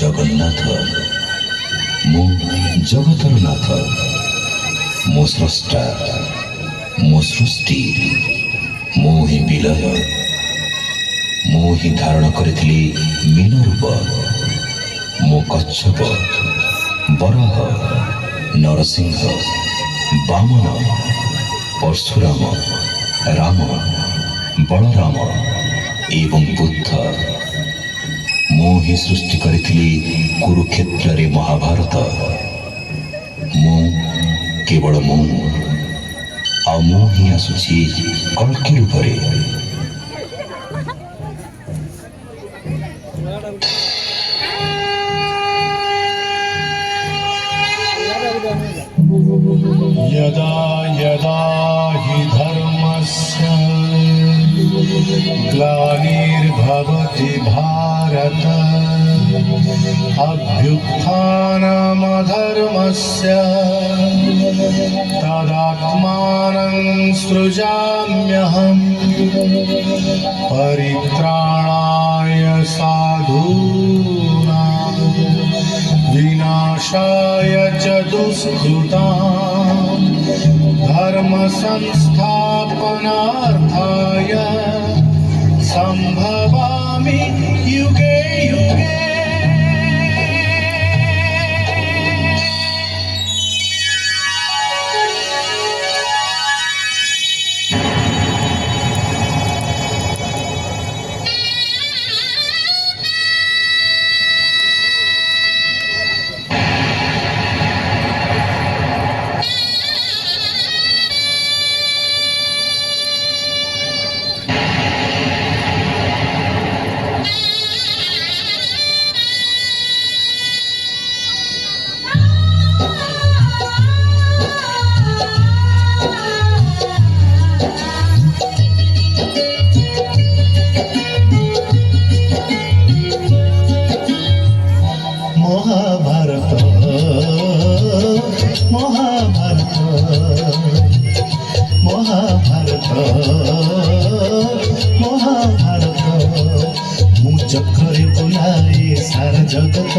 ଜଗନ୍ନାଥ ମୁଁ ଜଗତର ନାଥ ମୋ ସ୍ରଷ୍ଟା ମୋ ସୃଷ୍ଟି ମୁଁ ହିଁ ବିଲୟ ମୁଁ ହିଁ ଧାରଣ କରିଥିଲି ମୀନ ରୂପ ମୋ କଚ୍ଛପ ବରାହ ନରସିଂହ ବାମନ ପରଶୁରାମ ରାମ ବଳରାମ ଏବଂ ବୁଦ୍ଧ ମୁଁ ହିଁ ସୃଷ୍ଟି କରିଥିଲି କୁରୁକ୍ଷେତ୍ରରେ ମହାଭାରତ ମୁଁ କେବଳ ମୁଁ ଆଉ ମୁଁ ହିଁ ଆସୁଛି କଳ୍କି ରୂପରେ यदा यदा हि धर्मस्य ग्लानिर्भवति भारत अभ्युत्थानमधर्मस्य तदात्मानं सृजाम्यहम् परित्राणाय साधूनां विनाशाय च दुष्कृतां धर्म संस्थापनार्थाय संभवामि युगे युगे। महाभारत मु चक्रे बुलाए सारा जगत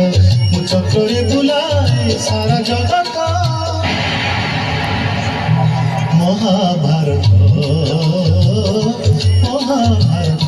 मु चक्रे बुलाए सारा जगत महाभारत महाभारत